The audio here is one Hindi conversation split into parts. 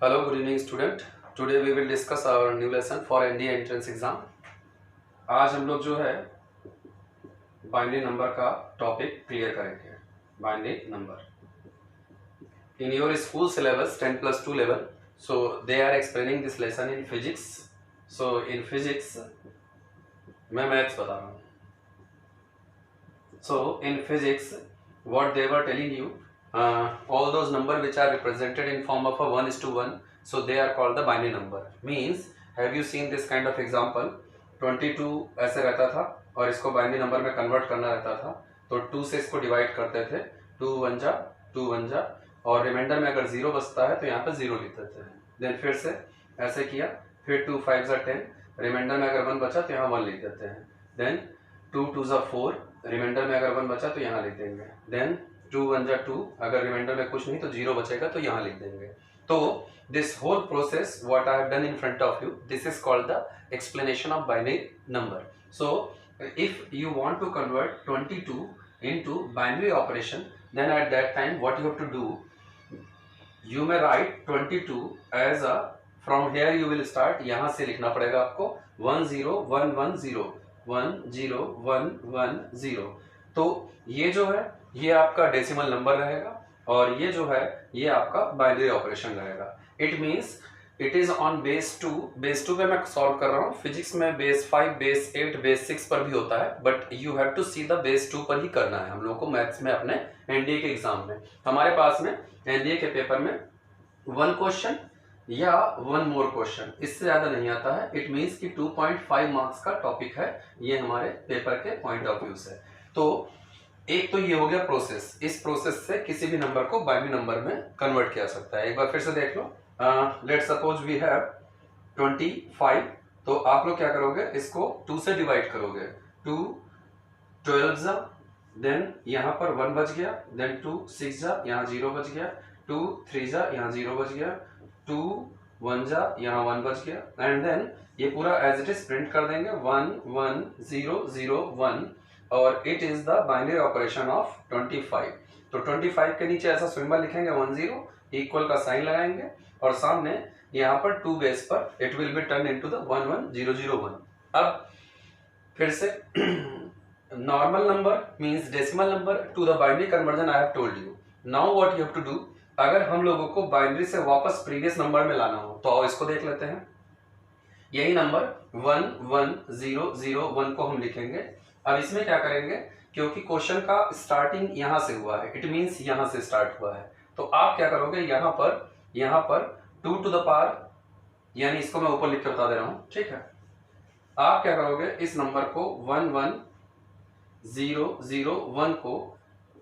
Hello, good evening student. Today we will discuss our new lesson for NDA entrance exam. आज हम लोग जो है बाइनरी नंबर का टॉपिक क्लियर करेंगे. Binary number in your school syllabus 10+2 level, so they are explaining this lesson in physics. So in physics मैं मैथ्स बता रहा हूँ. So in physics what they were telling you, all those number which are represented in form of a 1:1, so they are called the binary number. Means have you seen this kind of example? 22 ऐसे रहता था और इसको बाइनरी नंबर में कन्वर्ट करना रहता था, तो 2 से इसको डिवाइड करते थे. 2 1 जा और रिमाइंडर में अगर 0 बचता है तो यहाँ पे 0 लिख देते हैं. देन फिर से ऐसे किया, फिर 2 5 जा 10, रिमाइंडर में अगर 1 बचा तो यहाँ 1 लिख देते हैं. देन 2 2 जा 4, रिमाइंडर में अगर 1 बचा तो यहाँ लिख देंगे. देन 2 1 जा 2, अगर रिमाइंडर में कुछ नहीं तो 0 बचेगा तो यहाँ लिख देंगे. तो this whole process what I have done in front of you, this is called the explanation of binary number. So if you want to convert 22 into binary operation, then at that time what you have to do, you may write 22 as a, from here you will start, यहाँ से लिखना पड़ेगा आपको 10110 10110. तो ये जो है ये आपका डेसिमल नंबर रहेगा और ये जो है ये आपका बाइनरी ऑपरेशन रहेगा. It means it is on base 2. Base 2 पे मैं सॉल्व कर रहा हूँ. फिजिक्स में बेस 5, बेस 8, बेस 6 पर भी होता है, but you have to see the base 2 पर ही करना है हम लोग को मैथ्स में. अपने एनडीए के एग्जाम में हमारे पास में एनडीए के पेपर में 1 क्वेश्चन या 1 मोर क्वेश्चन, इससे ज्यादा नहीं आता है. इट मीन्स कि 2.5 मार्क्स का टॉपिक है ये हमारे पेपर के पॉइंट ऑफ व्यू से. तो एक तो ये हो गया प्रोसेस. इस प्रोसेस से किसी भी नंबर को बाइनरी नंबर में कन्वर्ट किया सकता है. एक बार फिर से देख लो. लेट सपोज वी हैव 25, तो आप लोग क्या करोगे, इसको 2 से डिवाइड करोगे. 2 12 जा, देन यहाँ पर 1 बच गया, देन 2 6 जा, यहाँ 0 बच गया, 2 3 जा, यहाँ 0 बच गया, 2 1 जा, यहाँ 1 बच गया, एंड देन ये पूरा एज इट इज प्रिंट कर देंगे 1 1 0 0 1, और it is the binary operation of 25. तो 25 के नीचे ऐसा सिंबल लिखेंगे 10, इक्वल का साइन लगाएंगे और सामने यहाँ पर 2 बेस पर it will be turn into the 11001. अब फिर से normal number means decimal number to the binary conversion I have told you. Now what you have to do, अगर हम लोगों को बाइनरी से वापस प्रीवियस नंबर में लाना हो तो आओ इसको देख लेते हैं. यही नंबर 11001 को हम लिखेंगे. अब इसमें क्या करेंगे, क्योंकि क्वेश्चन का स्टार्टिंग यहां से हुआ है, इट मींस यहां से स्टार्ट हुआ है, तो आप क्या करोगे, यहां पर 2 टू द पावर, यानी इसको मैं ऊपर लिख के बता दे रहा हूं, ठीक है. आप क्या करोगे, इस नंबर को 11001 को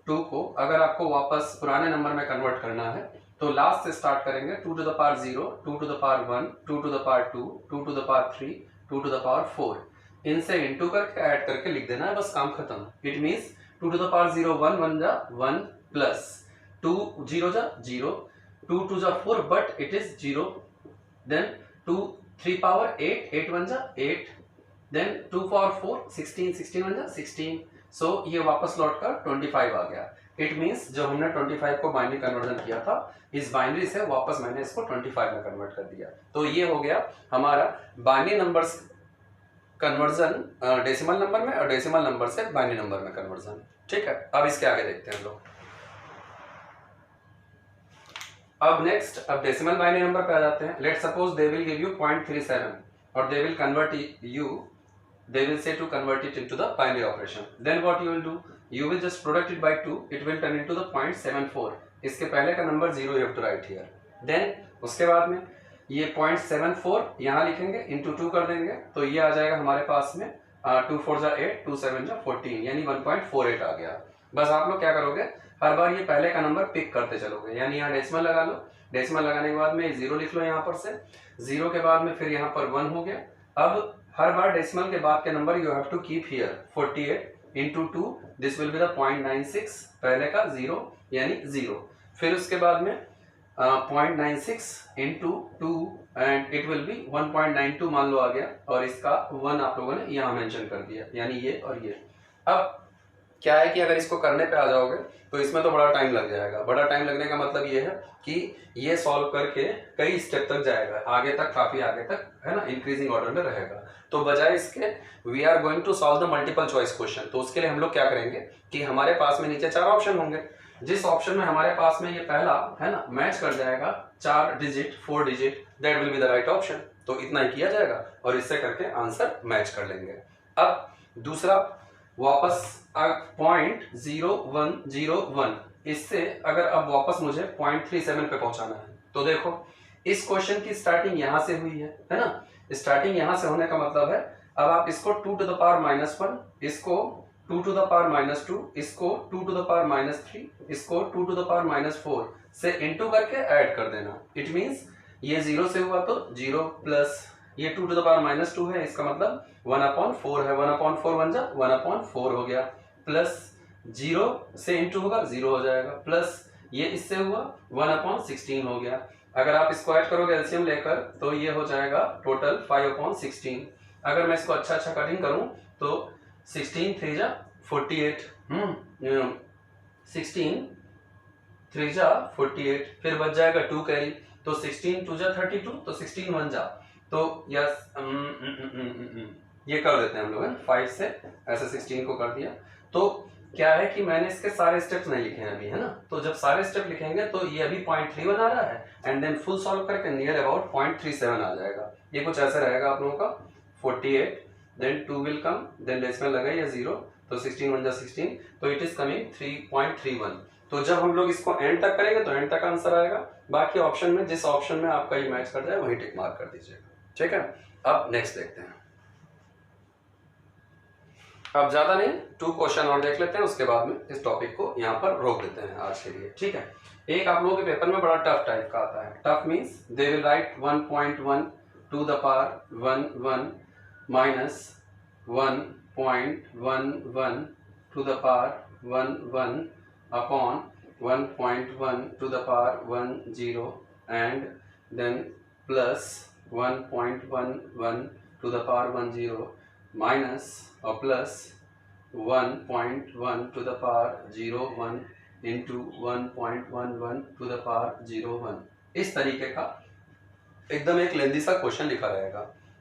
2 को अगर आपको वापस पुराने नंबर में कन्वर्ट करना है तो लास्ट से स्टार्ट करेंगे. 2 to the power 0, 2 to the power 1, 2 to the power 2, 2 to the power 3, 2 to the power 4. इनसे इनटू करके ऐड करके लिख देना है, बस काम खत्म. It means 2 to the power 0 1 1 जा 1 प्लस 2 0 जा 0, 2 2 जा 4 but it is 0, then 2 3 power 8 8 1 जा 8, देन 2 पावर 4 16 16 1 जा 16. सो ये वापस लौट कर 25 आ गया. इट मींस जो हमने 25 को बाइनरी कन्वर्जन किया था, इस बाइनरी से वापस मैंने इसको 25 में कन्वर्ट कर दिया. तो ये हो गया हमारा binary numbers conversion decimal number में और डेसिमल नंबर से बाइनरी नंबर में कन्वर्जन. ठीक है, अब इसके आगे देखते हैं हम लोग. अब नेक्स्ट, अब डेसिमल बाइनरी नंबर पे आ जाते हैं. Let suppose they will give you 0.37 और they will convert you, they will say to convert it into the binary operation. Then what you will do, you will just product it by 2, it will turn into the 0.74. इसके पहले का number 0 you have to write here. Then उसके बाद में ये 0.74 यहाँ लिखेंगे, into 2 कर देंगे, तो ये आ जाएगा हमारे पास में 2 4 जा 8, 2 7 जा 14, यानी 1.48 आ गया. बस आप लोग क्या करोगे, हर बार ये पहले का नंबर पिक करते चलोगे, यानी यहाँ डेसिमल लगा लो. डेसिमल लगाने के बाद में 0 लिख लो यहाँ पर से, 0 के बाद में फिर यहाँ पर 1 हो गया. अब हर बार डेसिमल के बाद के number you have to keep here 48 into 2, this will be the 0.96, पहले का 0 यानी 0, फिर उसके बाद में 0.96 into 2 and it will B 1.92 मान लो आ गया, और इसका 1 आप लोगों ने यहाँ मेंशन कर दिया, यानी ये और ये. अब क्या है कि अगर इसको करने पे आ जाओगे तो इसमें तो बड़ा टाइम लग जाएगा। बड़ा टाइम लगने का मतलब ये है कि ये सॉल्व करके कई स्टेप तक जाएगा, आगे तक, काफी आगे तक, है ना, इंक्रीजिंग ऑर्डर में रहेगा। तो बजाय इसके we are going to solve the multiple choice question. तो उसके लिए हम लोग क्या करेंगे कि हमारे पास में नीचे 4 ऑप्शन होंगे, जिस ऑप्शन में हमारे पास में ये पहला, है ना, मैच कर जाएगा 4 digit 4 digit, that will be the right option. तो इतना ही किया जाएगा और इससे करके आंसर मैच कर लेंगे। अब दूसरा, वापस 0.0101, इससे अगर अब वापस मुझे 0.37 पे पहुंचाना है तो देखो इस क्वेश्चन की स्टार्टिंग यहां से हुई है ना। स्टार्टिंग यहां से होने का मतलब है अब आप इसको 2 टू द पावर -1, इसको 2 टू द पावर -2, इसको 2 टू द पावर -3, इसको 2 टू द पावर -4 से इनटू करके ऐड कर देना। इट मींस ये 0 से हुआ तो 0 प्लस ये 2 टू द पावर -2 है, इसका मतलब 1/4 है, 1/4 बन जा 1/4 हो गया, प्लस 0 से इंटू होगा 0 हो जाएगा, प्लस ये इससे हुआ 1/16 हो गया। अगर आप इसको ऐड करोगे एलसीएम लेकर तो ये हो जाएगा टोटल 5/16। अगर मैं इसको अच्छा कटिंग करूं तो 16 3 जा 48, 16 3 जा 48, फिर बच जाएगा 2 कैरी, तो 16 2 जा 32, तो 16 1 जा, तो यस ये कर देते हैं हम लोग 5 से ऐसे 16 को कर दिया। तो क्या है कि मैंने इसके सारे स्टेप्स नहीं लिखे हैं अभी, है ना, तो जब सारे स्टेप लिखेंगे तो ये अभी 0.31 आ रहा है एंड देन फुल सॉल्व करके नियर अबाउट 0.37 आ जाएगा। ये कुछ ऐसे रहेगा आप लोगों का 48, then 2 will come, then decimal लगा या 0, तो 16 1 जा 16, तो इट इज कमिंग 3.31। तो जब हम लोग इसको एंड तक करेंगे तो एंड तक आंसर आएगा। बाकी ऑप्शन में जिस ऑप्शन में आपका ये मैच कर जाए वही टिक मार्क कर दीजिएगा, ठीक है। अब नेक्स्ट देखते हैं। अब ज्यादा नहीं, 2 क्वेश्चन और देख लेते हैं, उसके बाद में इस टॉपिक को यहाँ पर रोक देते हैं आज के लिए, ठीक है। एक आप लोगों के पेपर में बड़ा टफ टाइप का आता है। Tough means they will write 1.1 to the power 11 minus 1.11 to the power 11 upon 1.1 to the power 10 and then plus 1.11 to the power 10 minus और plus 1.1 to the power 01 into 1.11 to the power 01। इस तरीके का एकदम एक लेंदी सा क्वेश्चन लिखा रहेगा।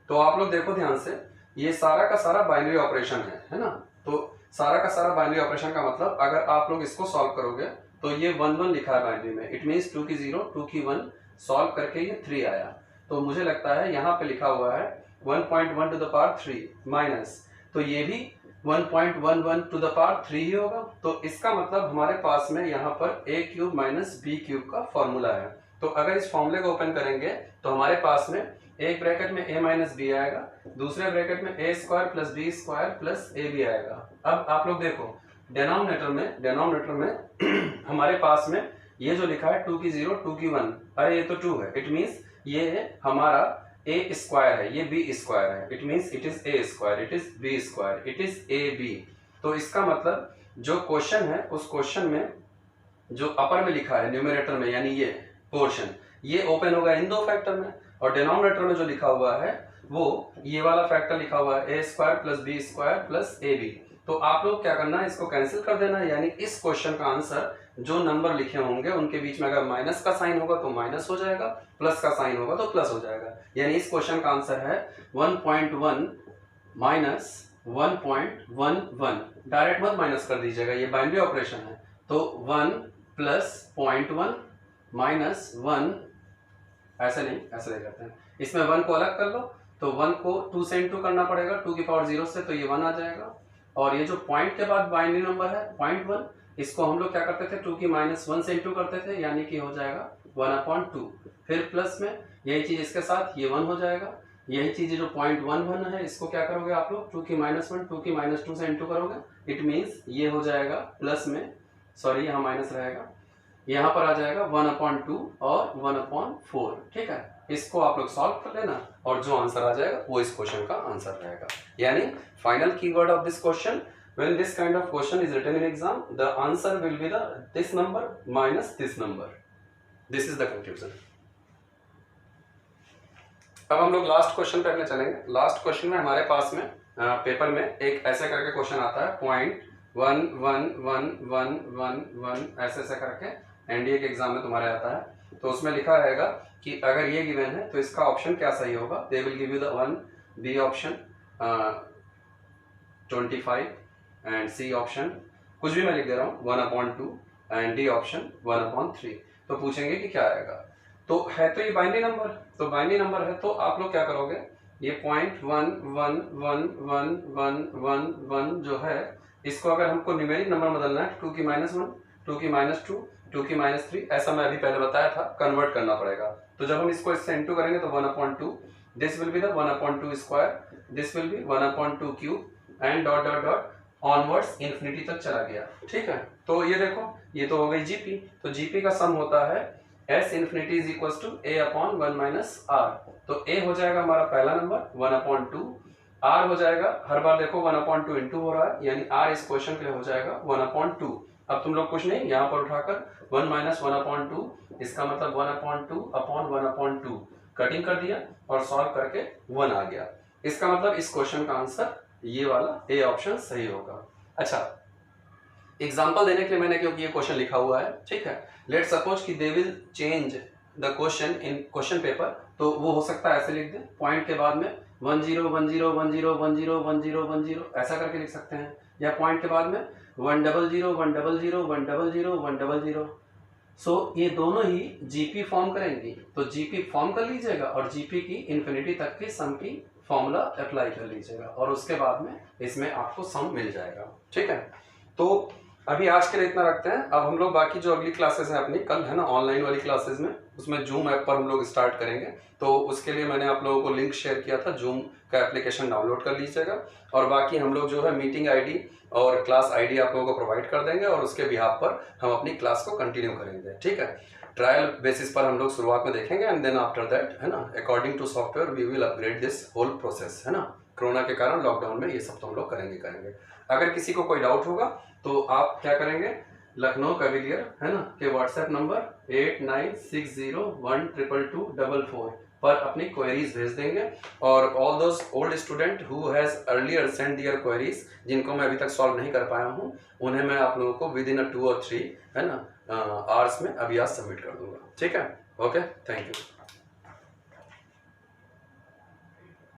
तो आप लोग देखो ध्यान से, ये सारा का सारा बाइनरी ऑपरेशन है ना। तो सारा का सारा बाइनरी ऑपरेशन का मतलब अगर आप लोग इसको सॉल्व करोगे तो ये 1 1 लिखा है बाइनरी में, इट मीन्स 2 की 0 2 की 1 सॉल्व करके ये 3 आया। तो मुझे लगता है यहाँ पे लिखा हुआ है 1.1 टू द पावर 3 माइनस, तो ये भी 1.11 टू द पावर 3 ही होगा। तो इसका मतलब हमारे पास में यहाँ पर a cube minus B cube का फॉर्मूला है। तो अगर इस फॉर्मूले को ओपन करेंगे तो हमारे पास में एक ब्रैकेट में a माइनस बी आएगा, दूसरे ब्रैकेट में a square plus B square plus A B आएगा। अब आप लोग देखो डिनोमिनेटर में हमारे पास में ये जो लिखा है 2 की 0 2 की 1, अरे ये तो 2 है, इट मीन्स ये हमारा a स्क्वायर है, ये b स्क्वायर है, it means it is a square, it is b square, it is ab। तो इसका मतलब जो क्वेश्चन है उस क्वेश्चन में जो अपर में लिखा है न्यूमरेटर में, यानी ये पोर्शन, ये ओपन होगा इन दो फैक्टर में, और डिनोमिनेटर में जो लिखा हुआ है वो ये वाला फैक्टर लिखा हुआ है a square plus B square plus ab। तो आप लोग क्या करना है, इसको कैंसिल कर देना, यानी इस क्वेश्चन का आंसर जो नंबर लिखे होंगे उनके बीच में अगर माइनस का साइन होगा तो माइनस हो जाएगा, प्लस का साइन होगा तो प्लस हो जाएगा। यानी इस क्वेश्चन का आंसर है 1.1 माइनस 1.11। डायरेक्ट मत माइनस कर दीजिएगा, ये बाइनरी ऑपरेशन है। तो 1 प्लस 0.1 माइनस 1, ऐसे नहीं, ऐसे ले करते हैं, इसमें 1 को अलग कर लो, तो 1 को 2 से इंटू करना पड़ेगा, 2 की पावर 0 से, तो ये 1 आ जाएगा। और ये जो पॉइंट के बाद बाइनरी नंबर है 0.1, इसको हम लोग क्या करते थे, 2 की -1 से इंटू करते थे, यानी कि हो जाएगा 1/2। फिर प्लस में यही चीज इसके साथ ये 1 हो जाएगा। यही चीज जो 0.11 है इसको क्या करोगे आप लोग, 2 की -1 2 की -2 से इंटू करोगे, इट मीन्स ये हो जाएगा प्लस में, सॉरी यहाँ माइनस रहेगा, यहाँ पर आ जाएगा 1/2 और 1/4, ठीक है। इसको आप लोग सॉल्व कर लेना और जो आंसर आ जाएगा वो इस क्वेश्चन का आंसर रहेगा। यानी final keyword of this question, when this kind of question is written in exam, the answer will be the this number minus this number. This is the conclusion. अब हम लोग लास्ट क्वेश्चन पे अपने चलेंगे। लास्ट क्वेश्चन में हमारे पास में पेपर में एक ऐसे करके क्वेश्चन आता है, पॉइंट 1 1 1 1 1 1 ऐसे ऐसे करके एनडीए के एग्जाम में तुम्हारे आता है, तो उसमें लिखा रहेगा कि अगर ये गिवन है तो इसका ऑप्शन क्या सही होगा। They will give you the 1 B option 25 and C option कुछ भी मैं लिख दे रहा हूँ 1/2 एंड डी ऑप्शन 1/3। तो पूछेंगे कि क्या आएगा। तो है तो ये बाइनरी नंबर, तो बाइनरी नंबर है तो आप लोग क्या करोगे, ये 0.1111111 जो है इसको अगर हमको न्यूमेरिक नंबर बदलना है 2 की -1 2 की -2 2 की -3 ऐसा मैं अभी पहले बताया था, कन्वर्ट करना पड़ेगा। तो जब हम इसको इससे इनटू करेंगे तो 1/2 this will be the 1/2 square, this will B 1/2 cube and dot dot dot onwards infinity तक चला गया। ठीक है, तो ये देखो ये तो हो गई जीपी। तो जीपी का सम होता है s infinity is equal to a/1 - r। तो a हो जाएगा हमारा पहला नंबर 1/2, r हो जाएगा हर बार देखो 1/2 इंटू हो रहा है, यानी r इस क्वेश्चन के लिए हो जाएगा 1/2। अब तुम लोग कुछ नहीं यहाँ पर उठाकर 1 - 1/2 इसका मतलब 1/2/1/2 कटिंग कर दिया और सॉल्व करके 1 आ गया। इसका मतलब इस क्वेश्चन का आंसर ये वाला ए ऑप्शन सही होगा। अच्छा, एग्जाम्पल देने के लिए मैंने क्योंकि ये क्वेश्चन लिखा हुआ है, ठीक है। लेट सपोज कि they will change the question in question paper, तो वो हो सकता है ऐसे लिख दे पॉइंट के बाद में 10 10 10 10 10 10 10 ऐसा करके लिख सकते हैं, या पॉइंट के बाद में 100 100 100 100। सो ये दोनों ही जीपी फॉर्म करेंगी, तो जीपी फॉर्म कर लीजिएगा और जीपी की इन्फिनिटी तक की सम की फॉर्मूला अप्लाई कर लीजिएगा और उसके बाद में इसमें आपको सम मिल जाएगा। ठीक है, तो अभी आज के लिए इतना रखते हैं। अब हम लोग बाकी जो अगली क्लासेस हैं अपनी कल है ना ऑनलाइन वाली क्लासेस में, उसमें जूम ऐप पर हम लोग स्टार्ट करेंगे। तो उसके लिए मैंने आप लोगों को लिंक शेयर किया था, जूम का एप्लीकेशन डाउनलोड कर लीजिएगा और बाकी हम लोग जो है मीटिंग आईडी और क्लास आईडी आप लोगों को प्रोवाइड कर देंगे और उसके बिहाफ पर हम अपनी क्लास को कंटिन्यू करेंगे। ठीक है, ट्रायल बेसिस पर हम लोग शुरुआत में देखेंगे एंड देन आफ्टर दैट है ना according to software we will upgrade this whole process. है ना, कोरोना के कारण लॉकडाउन में ये सब तो हम लोग करेंगे। अगर किसी को कोई डाउट होगा तो आप क्या करेंगे, लखनऊ कैविलियर है ना के व्हाट्सएप नंबर 8960122244 पर अपनी क्वेरीज भेज देंगे और all those old student who has earlier send their queries जिनको मैं अभी तक सॉल्व नहीं कर पाया हूँ उन्हें मैं आप लोगों को विद इन 2 और 3 है ना आवर्स में अभी आज सबमिट कर दूंगा। ठीक है, ओके, थैंक यू।